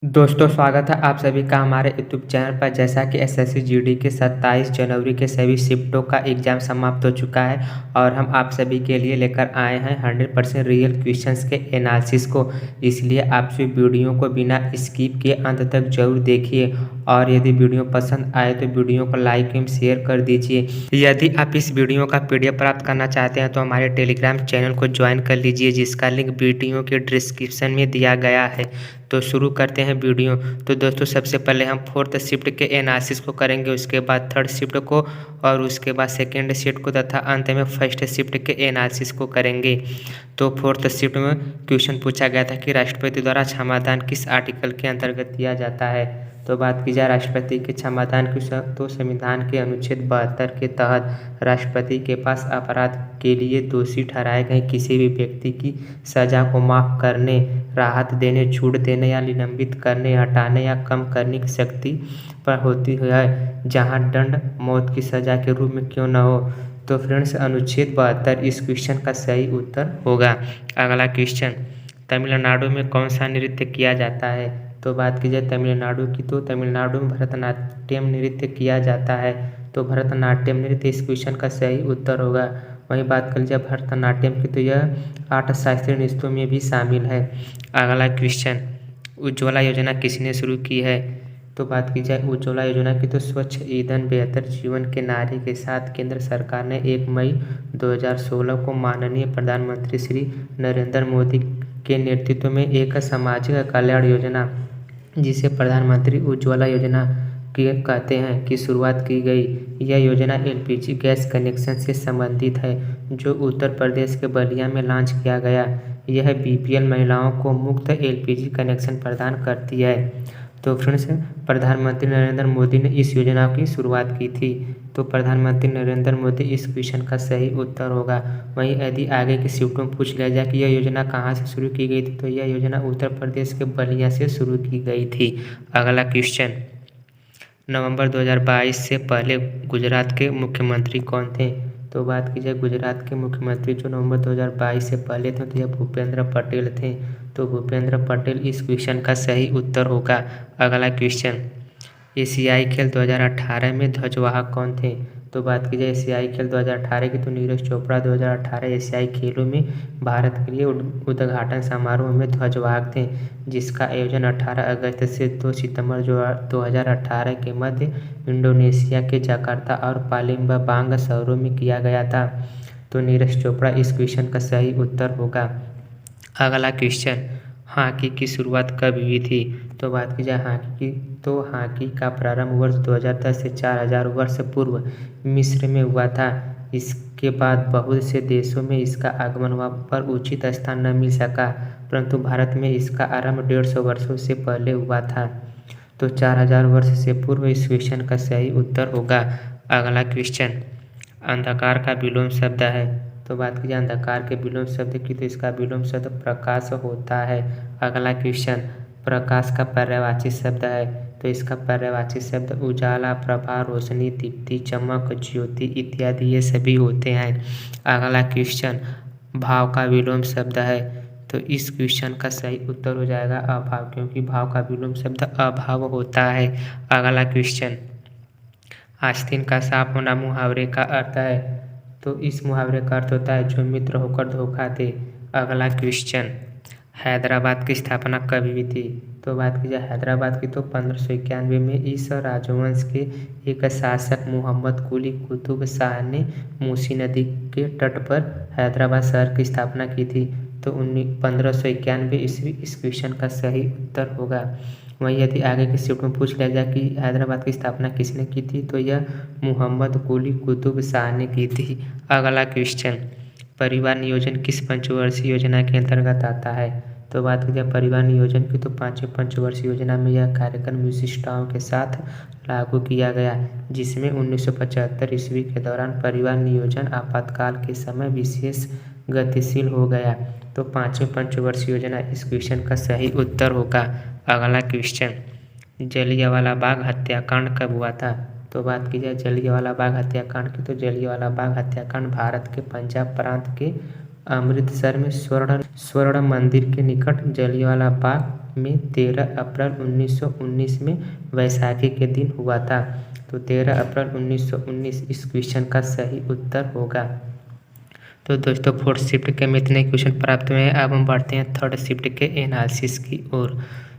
दोस्तों स्वागत है आप सभी का हमारे यूट्यूब चैनल पर। जैसा कि एसएससी जीडी के 27 जनवरी के सभी शिफ्टों का एग्ज़ाम समाप्त हो चुका है और हम आप सभी के लिए लेकर आए हैं 100% रियल क्वेश्चंस के एनालिसिस को। इसलिए आप सभी वीडियो को बिना स्किप किए अंत तक जरूर देखिए और यदि वीडियो पसंद आए तो वीडियो को लाइक एवं शेयर कर दीजिए। यदि आप इस वीडियो का पीडीएफ प्राप्त करना चाहते हैं तो हमारे टेलीग्राम चैनल को ज्वाइन कर लीजिए, जिसका लिंक वीडियो के डिस्क्रिप्शन में दिया गया है। तो शुरू करते हैं वीडियो। तो दोस्तों सबसे पहले हम फोर्थ शिफ्ट के एनालिसिस को करेंगे, उसके बाद थर्ड शिफ्ट को और उसके बाद सेकेंड शिफ्ट को तथा अंत में फर्स्ट शिफ्ट के एनालिसिस को करेंगे। तो फोर्थ शिफ्ट में क्वेश्चन पूछा गया था कि राष्ट्रपति द्वारा क्षमादान किस आर्टिकल के अंतर्गत दिया जाता है। तो बात की जाए राष्ट्रपति के क्षमादान की तो संविधान के अनुच्छेद 72 के तहत राष्ट्रपति के पास अपराध के लिए दोषी ठहराए गए किसी भी व्यक्ति की सजा को माफ़ करने, राहत देने, छूट देने या निलंबित करने, हटाने या कम करने की शक्ति पर होती है, जहां दंड मौत की सजा के रूप में क्यों न हो। तो फ्रेंड्स अनुच्छेद 72 इस क्वेश्चन का सही उत्तर होगा। अगला क्वेश्चन, तमिलनाडु में कौन सा नृत्य किया जाता है। तो बात की जाए तमिलनाडु की तो तमिलनाडु में भरतनाट्यम नृत्य किया जाता है। तो भरतनाट्यम नृत्य इस क्वेश्चन का सही उत्तर होगा। वहीं बात कर लीजिए भरतनाट्यम की तो यह 8 शास्त्रीय नृत्यों में भी शामिल है। अगला क्वेश्चन, उज्ज्वला योजना किसने शुरू की है। तो बात की जाए उज्ज्वला योजना की तो स्वच्छ ईंधन बेहतर जीवन के नारे के साथ केंद्र सरकार ने 1 मई 2016 को माननीय प्रधानमंत्री श्री नरेंद्र मोदी के नेतृत्व में एक सामाजिक कल्याण योजना, जिसे प्रधानमंत्री उज्ज्वला योजना कहते हैं, की शुरुआत की गई। यह योजना एलपीजी गैस कनेक्शन से संबंधित है, जो उत्तर प्रदेश के बलिया में लॉन्च किया गया। यह बीपीएल महिलाओं को मुफ्त एलपीजी कनेक्शन प्रदान करती है। तो फ्रेंड्स प्रधानमंत्री नरेंद्र मोदी ने इस योजना की शुरुआत की थी। तो प्रधानमंत्री नरेंद्र मोदी इस क्वेश्चन का सही उत्तर होगा। वहीं यदि आगे की शिफ्टों में पूछ लिया जाए कि यह योजना कहाँ से शुरू की गई थी, तो यह योजना उत्तर प्रदेश के बलिया से शुरू की गई थी। अगला क्वेश्चन, नवंबर 2022 से पहले गुजरात के मुख्यमंत्री कौन थे। तो बात की जाए गुजरात के मुख्यमंत्री जो नवंबर 2022 से पहले थे तो यह भूपेंद्र पटेल थे। तो भूपेंद्र पटेल इस क्वेश्चन का सही उत्तर होगा। अगला क्वेश्चन, एशियाई खेल 2018 में ध्वजवाहक कौन थे। तो बात की जाए एशियाई खेल 2018 की तो नीरज चोपड़ा 2018 एशियाई खेलों में भारत के लिए उद्घाटन समारोह में ध्वजवाहक थे, जिसका आयोजन 18 अगस्त से 2 सितंबर 2018 के मध्य इंडोनेशिया के जकार्ता और पालिम्बांग शहरों में किया गया था। तो नीरज चोपड़ा इस क्वेश्चन का सही उत्तर होगा। अगला क्वेश्चन, हॉकी की शुरुआत कब हुई थी। तो बात की जाए हॉकी की तो हॉकी का प्रारंभ वर्ष 2010 से 4000 वर्ष पूर्व मिस्र में हुआ था। इसके बाद बहुत से देशों में इसका आगमन हुआ पर उचित स्थान न मिल सका, परंतु भारत में इसका आरंभ 150 वर्षों से पहले हुआ था। तो 4000 वर्ष से पूर्व इस क्वेश्चन का सही उत्तर होगा। अगला क्वेश्चन, अंधकार का विलोम शब्द है। तो बात की जाए अंधकार के विलोम शब्द की तो इसका विलोम शब्द प्रकाश होता है। अगला क्वेश्चन, प्रकाश का पर्यायवाची शब्द है। तो इसका पर्यायवाची शब्द उजाला, प्रभा, रोशनी, दीप्ति, चमक, ज्योति इत्यादि ये सभी होते हैं। अगला क्वेश्चन, भाव का विलोम शब्द है। तो इस क्वेश्चन का सही उत्तर हो जाएगा अभाव, क्योंकि भाव का विलोम शब्द अभाव होता है। अगला क्वेश्चन, आस्तीन का साफ होना मुहावरे का अर्थ है। तो इस मुहावरे का अर्थ होता है जो मित्र होकर धोखा दे। अगला क्वेश्चन, हैदराबाद की स्थापना कब हुई थी। तो बात की जाए हैदराबाद की तो 1591 में इस राजवंश के एक शासक मोहम्मद कुली कुतुब शाह ने मूसी नदी के तट पर हैदराबाद शहर की स्थापना की थी। तो 1591 ईस्वी इस क्वेश्चन का सही उत्तर होगा। वहीं यदि आगे की शिफ्ट में पूछ लिया जाए कि हैदराबाद की स्थापना किसने की थी, तो यह मोहम्मद कुली कुतुब शाह ने की थी। अगला क्वेश्चन, परिवार नियोजन किस पंचवर्षीय योजना के अंतर्गत आता है। तो बात की जाए परिवार नियोजन की तो 5वें पंचवर्षीय योजना में यह कार्यक्रम विशिष्टताओं के साथ लागू किया गया, जिसमें 1975 ईस्वी के दौरान परिवार नियोजन आपातकाल के समय विशेष गतिशील हो गया। तो 5वें पंचवर्षीय योजना इस क्वेश्चन का सही उत्तर होगा। अगला क्वेश्चन, जलियांवाला बाग हत्याकांड कब हुआ था। तो बात की जाए जलियांवाला बाग हत्याकांड की तो जलियांवाला बाग हत्याकांड भारत के पंजाब प्रांत के अमृतसर में स्वर्ण मंदिर के निकट जलियांवाला बाग में 13 अप्रैल 1919 में वैसाखी के दिन हुआ था। तो 13 अप्रैल 1919 इस क्वेश्चन का सही उत्तर होगा। तो दोस्तों फोर्थ शिफ्ट के में इतने क्वेश्चन प्राप्त हुए हैं। अब हम बढ़ते हैं थर्ड शिफ्ट के एनालिसिस की ओर।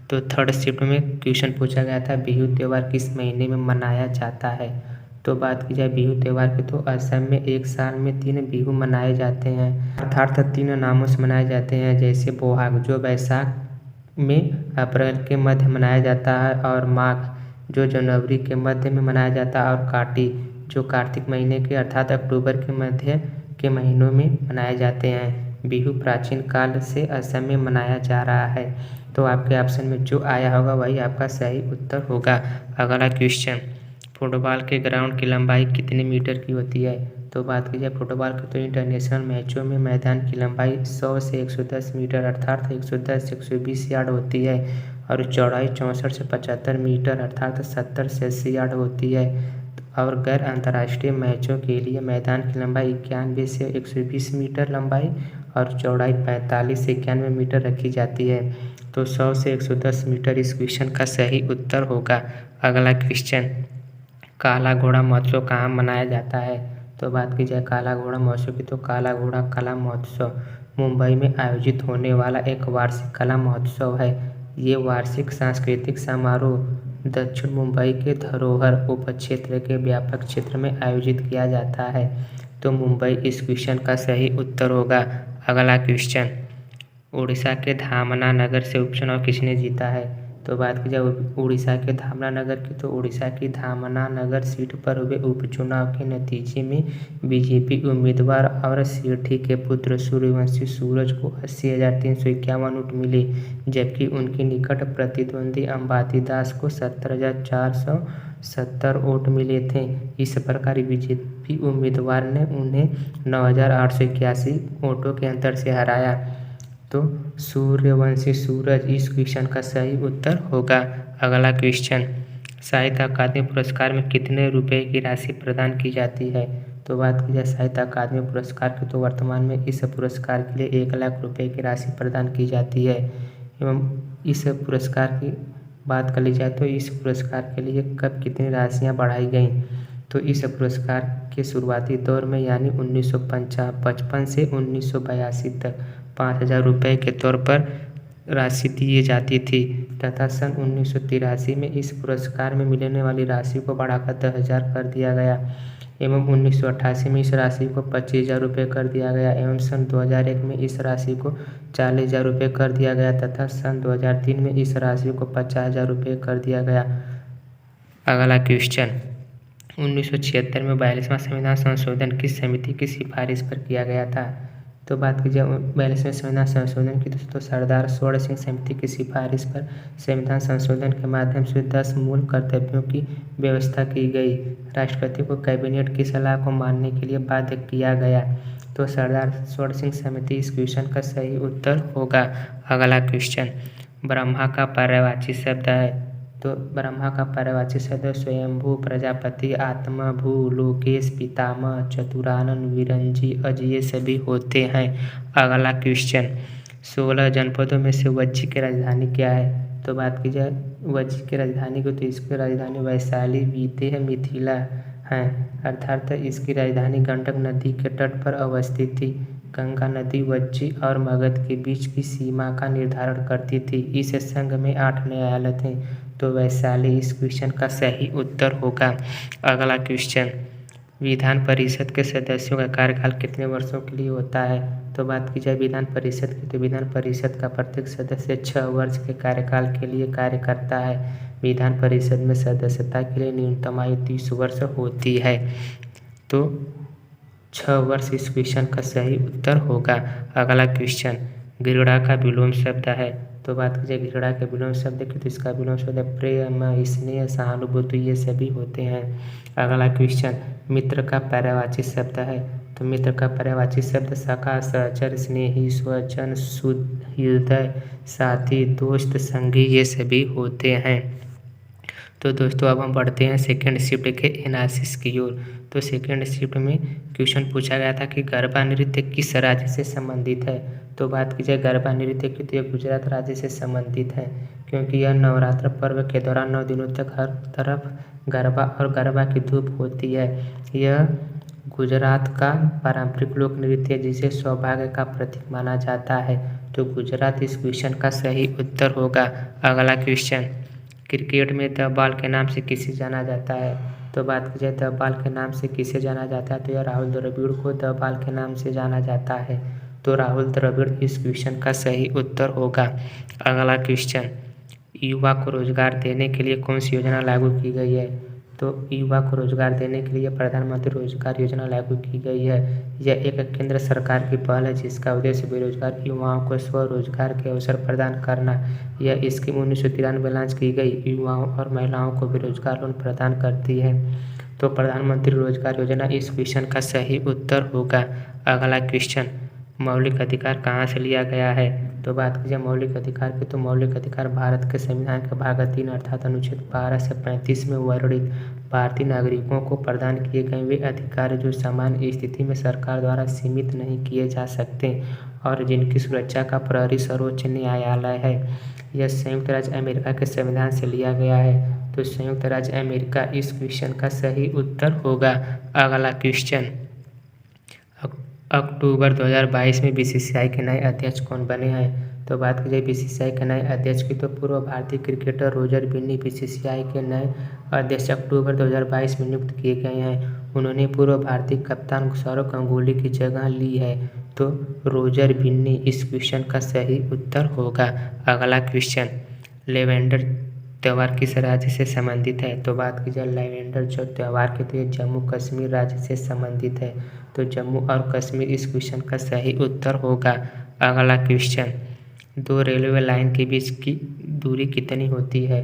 तो थर्ड शिफ्ट में क्वेश्चन पूछा गया था बिहू त्यौहार किस महीने में मनाया जाता है। तो बात की जाए बिहू त्यौहार की तो असम में एक साल में 3 बिहू मनाए जाते हैं, अर्थात 3 नामों से मनाए जाते हैं, जैसे बोहाग जो वैशाख में अप्रैल के मध्य मनाया जाता है, और माघ जो जनवरी के मध्य में मनाया जाता है, और काटी जो कार्तिक महीने के अर्थात अक्टूबर के मध्य के महीनों में मनाए जाते हैं। बिहू प्राचीन काल से असम में मनाया जा रहा है। तो आपके ऑप्शन में जो आया होगा वही आपका सही उत्तर होगा। अगला क्वेश्चन, फुटबॉल के ग्राउंड की लंबाई कितने मीटर की होती है। तो बात की जाए फुटबॉल की तो इंटरनेशनल मैचों में मैदान की लंबाई 100 से 110 मीटर अर्थात 110 से 120 यार्ड होती है, और चौड़ाई 64 से 75 मीटर अर्थात 70 से 80 यार्ड होती है। और गैर अंतर्राष्ट्रीय मैचों के लिए मैदान की लंबाई 91 से 120 मीटर लंबाई और चौड़ाई 45 से 91 मीटर रखी जाती है। तो 100 से 110 मीटर इस क्वेश्चन का सही उत्तर होगा। अगला क्वेश्चन, काला घोड़ा महोत्सव कहाँ मनाया जाता है। तो बात की जाए काला घोड़ा महोत्सव की तो काला घोड़ा कला महोत्सव मुंबई में आयोजित होने वाला एक वार्षिक कला महोत्सव है। ये वार्षिक सांस्कृतिक समारोह दक्षिण मुंबई के धरोहर उपक्षेत्र के व्यापक क्षेत्र में आयोजित किया जाता है। तो मुंबई इस क्वेश्चन का सही उत्तर होगा। अगला क्वेश्चन, उड़ीसा के धामना नगर से उपचुनाव किसने जीता है। तो बात की जाए उड़ीसा के धामना नगर की तो उड़ीसा की धामना नगर सीट पर हुए उपचुनाव के नतीजे में बीजेपी उम्मीदवार और सेठी के पुत्र सूर्यवंशी सूरज को 80,351 वोट मिले, जबकि उनके निकट प्रतिद्वंदी अंबाती दास को 70,470 वोट मिले थे। इस प्रकार बीजेपी उम्मीदवार ने उन्हें 9,881 वोटों के अंतर से हराया। तो सूर्यवंशी सूरज इस क्वेश्चन का सही उत्तर होगा। अगला क्वेश्चन, साहित्य अकादमी पुरस्कार में कितने रुपए की राशि प्रदान की जाती है। तो बात की जाए साहित्य अकादमी पुरस्कार की तो वर्तमान में इस पुरस्कार के लिए 1 लाख रुपए की राशि प्रदान की जाती है। एवं इस पुरस्कार की बात कर ली जाए तो इस पुरस्कार के लिए कब कितनी राशियाँ बढ़ाई गई। तो इस पुरस्कार के शुरुआती दौर में यानी 1955 से 1982 तक 5,000 रुपये के तौर पर राशि दी जाती थी, तथा सन 1983 में इस पुरस्कार में मिलने वाली राशि को बढ़ाकर 10,000 कर दिया गया, एवं 1988 में इस राशि को 25,000 रुपये कर दिया गया, एवं सन 2001 में इस राशि को 40,000 रुपये कर दिया गया, तथा सन 2003 में इस राशि को 50,000 रुपये कर दिया गया। अगला क्वेश्चन, 1976 में 42वां संविधान संशोधन किस समिति की सिफारिश पर किया गया था। तो बात की जाए 42वें संविधान संशोधन की तो सरदार स्वर्ण सिंह समिति की सिफारिश पर संविधान संशोधन के माध्यम से 10 मूल कर्तव्यों की व्यवस्था की गई। राष्ट्रपति को कैबिनेट की सलाह को मानने के लिए बाध्य किया गया। तो सरदार स्वर्ण सिंह समिति इस क्वेश्चन का सही उत्तर होगा। अगला क्वेश्चन, ब्रह्मा का पर्यायवाची शब्द है। तो ब्रह्मा का पर्यायवाची शब्द स्वयंभू, प्रजापति, आत्मा, भू, लोकेश, पितामह, चतुरानन, विरंजी, अज ये सभी होते हैं। अगला क्वेश्चन, 16 जनपदों में से वज्जी की राजधानी क्या है। तो बात की जाए वज्जी की राजधानी को तो इसकी राजधानी वैशाली, विदेह, मिथिला है, अर्थात इसकी राजधानी गंडक नदी के तट पर अवस्थित थी। गंगा नदी वज्जी और मगध के बीच की सीमा का निर्धारण करती थी। इस संघ में 8 न्यायालय थे। तो वैशाली इस क्वेश्चन का सही उत्तर होगा। अगला क्वेश्चन, विधान परिषद के सदस्यों का कार्यकाल कितने वर्षों के लिए होता है। तो बात की जाए विधान परिषद की तो विधान परिषद का प्रत्येक सदस्य 6 वर्ष के कार्यकाल के लिए कार्य करता है। विधान परिषद में सदस्यता के लिए न्यूनतम आयु 30 वर्ष होती है। तो 6 वर्ष इस क्वेश्चन का सही उत्तर होगा। अगला क्वेश्चन, घृणा का विलोम शब्द है। तो बात की जाए घृणा के विलोम शब्द की तो इसका विलोम शब्द प्रेम, स्नेह, सहानुभूति ये सभी होते हैं। अगला क्वेश्चन, मित्र का पर्यायवाची शब्द है। तो मित्र का पर्यायवाची शब्द सखा, सहचर, स्नेही, स्वजन, सुहृदय, साथी, दोस्त, संगी ये सभी होते हैं। तो दोस्तों अब हम बढ़ते हैं सेकेंड शिफ्ट के एनालिसिस की ओर। तो सेकेंड शिफ्ट में क्वेश्चन पूछा गया था कि गरबा नृत्य किस राज्य से संबंधित है। तो बात की जाए गरबा नृत्य की तो यह गुजरात राज्य से संबंधित है, क्योंकि यह नवरात्र पर्व के दौरान 9 दिनों तक हर तरफ गरबा और गरबा की धूप होती है। यह गुजरात का पारंपरिक लोक नृत्य है जिसे सौभाग्य का प्रतीक माना जाता है। तो गुजरात इस क्वेश्चन का सही उत्तर होगा। अगला क्वेश्चन, क्रिकेट में द बॉल के नाम से किसे जाना जाता है। तो बात की जाए द बॉल के नाम से किसे जाना जाता है तो यह राहुल द्रविड़ को द बॉल के नाम से जाना जाता है। तो राहुल द्रविड़ इस क्वेश्चन का सही उत्तर होगा। अगला क्वेश्चन, युवा को रोजगार देने के लिए कौन सी योजना लागू की गई है। तो युवा को रोजगार देने के लिए प्रधानमंत्री रोजगार योजना लागू की गई है। यह एक केंद्र सरकार की पहल है जिसका उद्देश्य बेरोजगार युवाओं को स्वरोजगार के अवसर प्रदान करना। यह स्कीम 1993 में लॉन्च की गई युवाओं और महिलाओं को बेरोजगार लोन प्रदान करती है। तो प्रधानमंत्री रोजगार योजना इस क्वेश्चन का सही उत्तर होगा। अगला क्वेश्चन, मौलिक अधिकार कहाँ से लिया गया है। तो बात कीजिए मौलिक अधिकार की तो मौलिक अधिकार भारत के संविधान के भाग 3 अर्थात अनुच्छेद 12 से 35 में वर्णित भारतीय नागरिकों को प्रदान किए गए वे अधिकार जो सामान्य स्थिति में सरकार द्वारा सीमित नहीं किए जा सकते और जिनकी सुरक्षा का प्रहरी सर्वोच्च न्यायालय है। यह संयुक्त राज्य अमेरिका के संविधान से लिया गया है। तो संयुक्त राज्य अमेरिका इस क्वेश्चन का सही उत्तर होगा। अगला क्वेश्चन, अक्टूबर 2022 में बीसीसीआई के नए अध्यक्ष कौन बने हैं। तो बात की जाए बीसीसीआई के नए अध्यक्ष की तो पूर्व भारतीय क्रिकेटर रोजर बिन्नी बीसीसीआई के नए अध्यक्ष अक्टूबर 2022 में नियुक्त किए गए हैं। उन्होंने पूर्व भारतीय कप्तान सौरव गांगुली की जगह ली है। तो रोजर बिन्नी इस क्वेश्चन का सही उत्तर होगा। अगला क्वेश्चन, लेवेंडर त्यौहार किस राज्य से संबंधित है। तो बात की जाए लेवेंडर जो त्यौहार के तो ये जम्मू कश्मीर राज्य से संबंधित है। तो जम्मू और कश्मीर इस क्वेश्चन का सही उत्तर होगा। अगला क्वेश्चन, 2 रेलवे लाइन के बीच की दूरी कितनी होती है।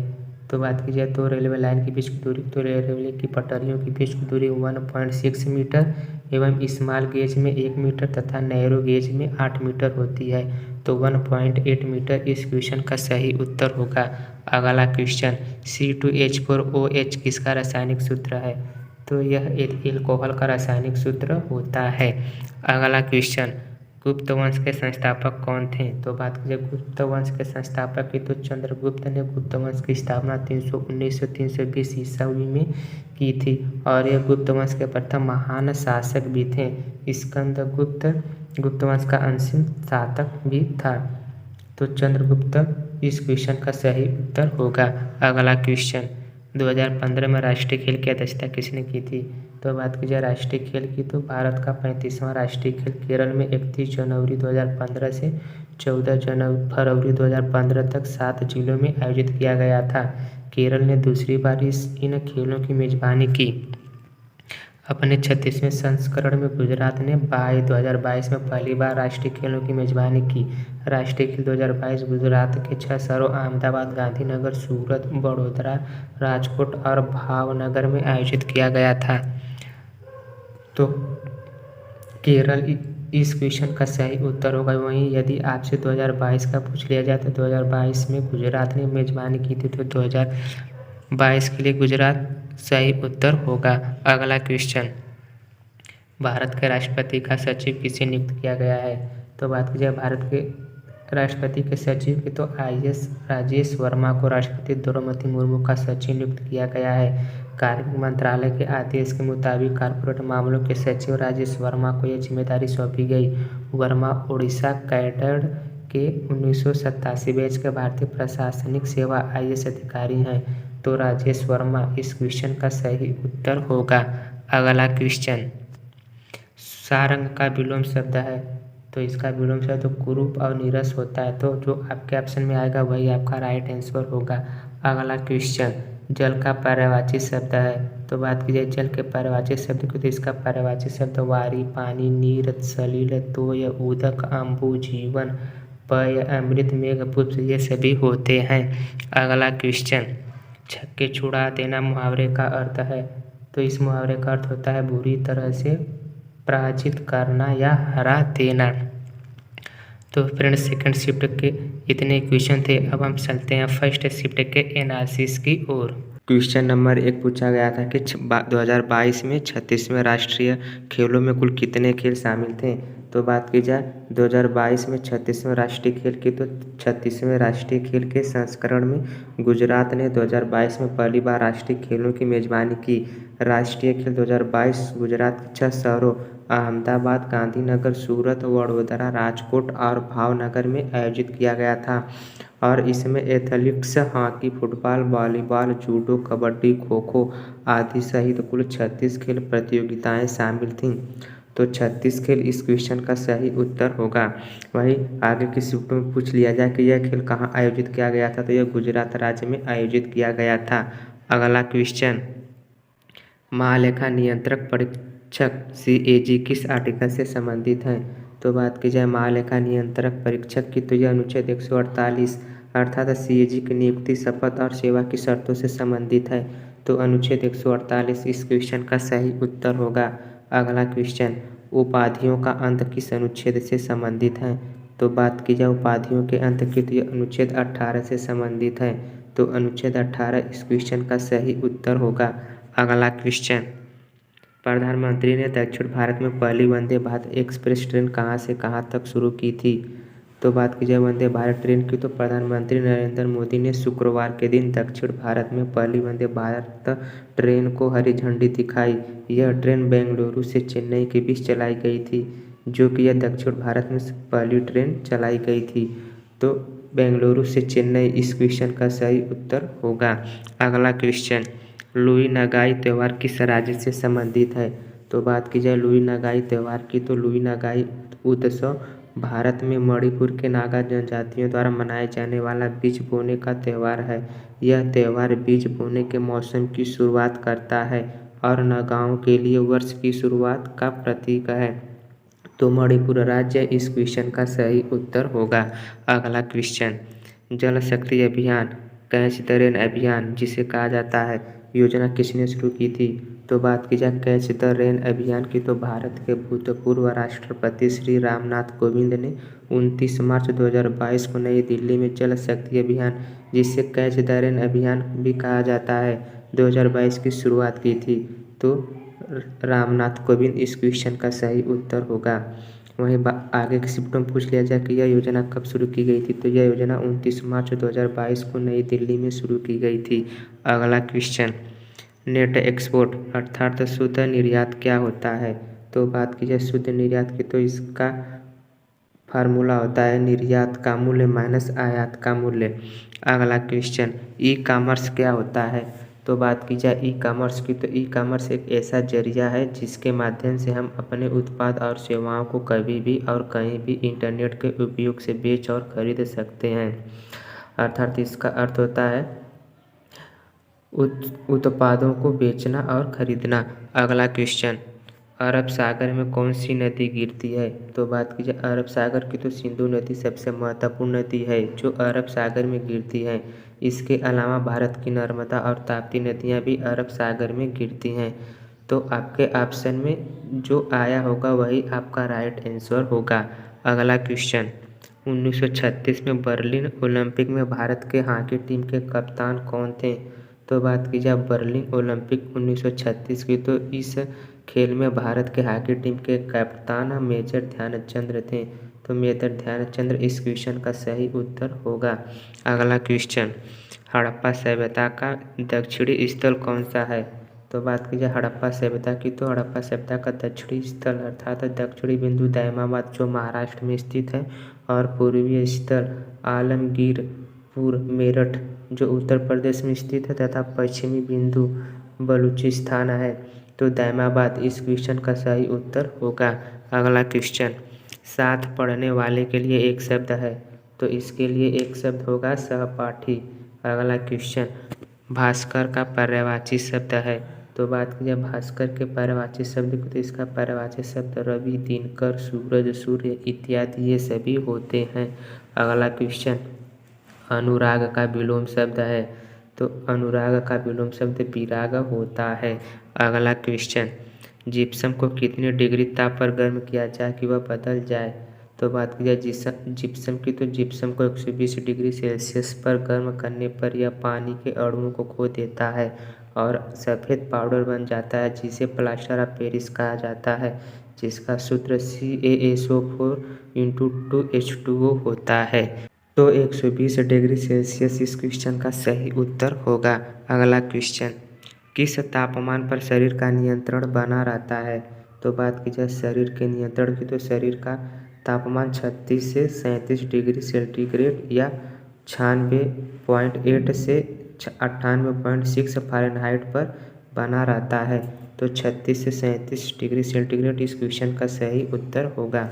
तो बात की जाए 2 रेलवे लाइन के बीच की दूरी तो रेलवे की पटरियों के बीच की दूरी 1.6 मीटर एवं स्मॉल गेज में 1 मीटर तथा नैरो गेज में 8 मीटर होती है। तो 1.8 मीटर इस क्वेश्चन का सही उत्तर होगा। अगला क्वेश्चन, C2H4OH किसका रासायनिक सूत्र है। तो यह एल्कोहल का रासायनिक सूत्र होता है। अगला क्वेश्चन, गुप्त वंश के संस्थापक कौन थे। तो बात कीजिए गुप्त वंश के संस्थापक की तो चंद्रगुप्त ने गुप्त वंश की स्थापना 319 से 320 ईस्वी में की थी और यह गुप्त वंश के प्रथम महान शासक भी थे। स्कंदगुप्त गुप्त वंश का अंतिम शासक भी था। तो चंद्रगुप्त इस क्वेश्चन का सही उत्तर होगा। अगला क्वेश्चन, 2015 में राष्ट्रीय खेल की अध्यक्षता किसने की थी। तो बात की जाए राष्ट्रीय खेल की तो भारत का 35वां राष्ट्रीय खेल केरल में 31 जनवरी 2015 से 14 फरवरी 2015 तक 7 जिलों में आयोजित किया गया था। केरल ने दूसरी बार इन खेलों की मेजबानी की। अपने 36वें संस्करण में गुजरात ने 2022 में पहली बार राष्ट्रीय खेलों की मेजबानी की। राष्ट्रीय खेल 2022 गुजरात के 6 शहरों अहमदाबाद, गांधीनगर, सूरत, बड़ोदरा, राजकोट और भावनगर में आयोजित किया गया था। तो केरल इस क्वेश्चन का सही उत्तर होगा। वहीं यदि आपसे 2022 का पूछ लिया जाए तो 2022 में गुजरात ने मेजबानी की थी। तो 2022 के लिए गुजरात सही उत्तर होगा। अगला क्वेश्चन, भारत के राष्ट्रपति का सचिव किसे नियुक्त किया गया है। तो बात की जाए भारत के राष्ट्रपति के सचिव की तो IAS राजेश वर्मा को राष्ट्रपति द्रौपदी मुर्मू का सचिव नियुक्त किया गया है। कार्मिक मंत्रालय के आदेश के मुताबिक कॉर्पोरेट मामलों के सचिव राजेश वर्मा को यह जिम्मेदारी सौंपी गई। वर्मा उड़ीसा कैडर के 1987 बैच के भारतीय प्रशासनिक सेवा IAS अधिकारी हैं। तो राजेश वर्मा इस क्वेश्चन का सही उत्तर होगा। अगला क्वेश्चन, सारंग का विलोम शब्द है। तो इसका विलोम शब्द तो कुरूप और नीरस होता है। तो जो आपके ऑप्शन में आएगा वही आपका राइट आंसर होगा। अगला क्वेश्चन, जल का पर्यायवाची शब्द है। तो बात की जाए जल के पर्यायवाची शब्द की तो इसका पर्यायवाची शब्द वारी, पानी, नीर, सलिल, तोय, उदक, अम्बु, जीवन, पय, अमृत, मेघ, पुष्प ये सभी होते हैं। अगला क्वेश्चन, छक्के छुड़ा देना मुहावरे का अर्थ है। तो इस मुहावरे का अर्थ होता है बुरी तरह से पराजित करना या हरा देना। तो फ्रेंड्स सेकंड शिफ्ट के इतने क्वेश्चन थे। अब हम चलते हैं फर्स्ट शिफ्ट के एनालिसिस की ओर। क्वेश्चन नंबर 1 पूछा गया था कि 2022 में 36वें राष्ट्रीय खेलों में कुल कितने खेल शामिल थे। तो बात की जाए 2022 में 36वें राष्ट्रीय खेल की, तो 36वें राष्ट्रीय खेल के संस्करण में गुजरात ने 2022 में पहली बार राष्ट्रीय खेलों की मेजबानी की। राष्ट्रीय खेल 2022 गुजरात के 6 शहरों अहमदाबाद, गांधीनगर, सूरत, वडोदरा, राजकोट और भावनगर में आयोजित किया गया था और इसमें athletics, hockey, football, volleyball, judo, kabaddi, kho-kho आदि सहित कुल 36 खेल प्रतियोगिताएं शामिल थीं। तो 36 खेल इस क्वेश्चन का सही उत्तर होगा। वहीं आगे की शिफ्ट में पूछ लिया जाए कि यह खेल कहाँ आयोजित किया गया था, तो यह गुजरात राज्य में आयोजित किया गया था। अगला क्वेश्चन, महालेखा नियंत्रक परीक्षक CAG किस आर्टिकल से संबंधित है। तो बात की जाए महालेखा नियंत्रक परीक्षक की, तो यह अनुच्छेद 148 अर्थात CAG की नियुक्ति, शपथ और सेवा की शर्तों से संबंधित है। तो अनुच्छेद 148 इस क्वेश्चन का सही उत्तर होगा। अगला क्वेश्चन, उपाधियों का अंत किस अनुच्छेद से संबंधित है। तो बात की जाए उपाधियों के अंत की, तो यह अनुच्छेद 18 से संबंधित है। तो अनुच्छेद 18 इस क्वेश्चन का सही उत्तर होगा। अगला क्वेश्चन, प्रधानमंत्री ने दक्षिण भारत में पहली वंदे भारत एक्सप्रेस ट्रेन कहाँ से कहाँ तक शुरू की थी। तो बात की जाए वंदे भारत ट्रेन की, तो प्रधानमंत्री नरेंद्र मोदी ने शुक्रवार के दिन दक्षिण भारत में पहली वंदे भारत ट्रेन को हरी झंडी दिखाई। यह ट्रेन बेंगलुरु से चेन्नई के बीच चलाई गई थी, जो कि यह दक्षिण भारत में पहली ट्रेन चलाई गई थी। तो बेंगलुरु से चेन्नई इस क्वेश्चन का सही उत्तर होगा। अगला क्वेश्चन, लुई नगाई त्यौहार किस राज्य से संबंधित है। तो बात की जाए लुई नगाई त्यौहार की, तो लुई नगाई उत्सव भारत में मणिपुर के नागा जनजातियों द्वारा मनाए जाने वाला बीज बोने का त्यौहार है। यह त्यौहार बीज बोने के मौसम की शुरुआत करता है और नगाओं के लिए वर्ष की शुरुआत का प्रतीक है। तो मणिपुर राज्य इस क्वेश्चन का सही उत्तर होगा। अगला क्वेश्चन, जल शक्ति अभियान कैच द रेन अभियान जिसे कहा जाता है, योजना किसने शुरू की थी। तो बात की जाए कैच द रेन अभियान की, तो भारत के भूतपूर्व राष्ट्रपति श्री रामनाथ कोविंद ने 29 मार्च 2022 को नई दिल्ली में जल शक्ति अभियान, जिसे कैच द रेन अभियान भी कहा जाता है, 2022 की शुरुआत की थी। तो रामनाथ कोविंद इस क्वेश्चन का सही उत्तर होगा। वहीं आगे की शिफ्टों में पूछ लिया जाए कि यह योजना कब शुरू की गई थी। तो यह योजना 29 मार्च 2022 को नई दिल्ली में शुरू की गई थी। अगला क्वेश्चन, नेट एक्सपोर्ट अर्थात शुद्ध निर्यात क्या होता है। तो बात की जाए शुद्ध निर्यात की, तो इसका फार्मूला होता है निर्यात का मूल्य माइनस आयात का मूल्य। अगला क्वेश्चन, ई कॉमर्स क्या होता है। तो बात की जाए ई कॉमर्स की, तो ई कॉमर्स एक ऐसा जरिया है जिसके माध्यम से हम अपने उत्पाद और सेवाओं को कभी भी और कहीं भी इंटरनेट के उपयोग से बेच और खरीद सकते हैं। अर्थात इसका अर्थ होता है उत्पादों को बेचना और खरीदना। अगला क्वेश्चन, अरब सागर में कौन सी नदी गिरती है। तो बात की जाए अरब सागर की, तो सिंधु नदी सबसे महत्वपूर्ण नदी है जो अरब सागर में गिरती है। इसके अलावा भारत की नर्मदा और ताप्ती नदियाँ भी अरब सागर में गिरती हैं। तो आपके ऑप्शन में जो आया होगा वही आपका राइट आंसर होगा। अगला क्वेश्चन, 1936 में बर्लिन ओलंपिक में भारत के हॉकी टीम के कप्तान कौन थे। तो बात की जाए बर्लिन ओलंपिक 1936 की, तो इस खेल में भारत के हॉकी टीम के कप्तान मेजर ध्यानचंद थे। तो मेजर ध्यानचंद इस क्वेश्चन का सही उत्तर होगा। अगला क्वेश्चन, हड़प्पा सभ्यता का दक्षिणी स्थल कौन सा है। तो बात की जाए हड़प्पा सभ्यता की, तो हड़प्पा सभ्यता का दक्षिणी स्थल अर्थात दक्षिणी बिंदु दायमाबाद जो महाराष्ट्र में स्थित है, और पूर्वी स्थल आलमगीरपुर मेरठ जो उत्तर प्रदेश में स्थित है, तथा पश्चिमी बिंदु बलूचिस्तान है। तो दायमाबाद इस क्वेश्चन का सही उत्तर होगा। अगला क्वेश्चन, साथ पढ़ने वाले के लिए एक शब्द है। तो इसके लिए एक शब्द होगा सहपाठी। अगला क्वेश्चन, भास्कर का पर्यायवाची शब्द है। तो बात की जाए भास्कर के पर्यायवाची शब्द की, तो इसका पर्यायवाची शब्द रवि, दिनकर, सूरज, सूर्य इत्यादि ये सभी होते हैं। अगला क्वेश्चन, अनुराग का विलोम शब्द है। तो अनुराग का विलोम शब्द विराग होता है। अगला क्वेश्चन, जिप्सम को कितनी डिग्री ताप पर गर्म किया जाए कि वह बदल जाए। तो बात की जाए जिप्सम की, तो जिप्सम को 120 डिग्री सेल्सियस पर गर्म करने पर यह पानी के अणुओं को खो देता है और सफ़ेद पाउडर बन जाता है, जिसे प्लास्टर ऑफ पेरिस कहा जाता है, जिसका सूत्र CaSO4 × 2H2O होता है। तो 120 डिग्री सेल्सियस इस क्वेश्चन का सही उत्तर होगा। अगला क्वेश्चन, किस तापमान पर शरीर का नियंत्रण बना रहता है? तो बात की जाए शरीर के नियंत्रण की, तो शरीर का तापमान 36 से 37 डिग्री सेंटीग्रेड या 96.8 से 98.6 फ़ारेनहाइट पर बना रहता है। तो 36 से 37 डिग्री सेंटीग्रेड इस क्वेश्चन का सही उत्तर होगा।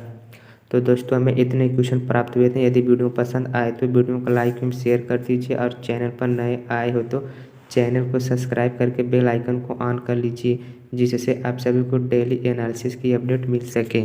तो दोस्तों, हमें इतने क्वेश्चन प्राप्त हुए थे। यदि वीडियो पसंद आए तो वीडियो को लाइक एवं शेयर कर दीजिए और चैनल पर नए आए हो तो चैनल को सब्सक्राइब करके बेल आइकन को ऑन कर लीजिए, जिससे आप सभी को डेली एनालिसिस की अपडेट मिल सके।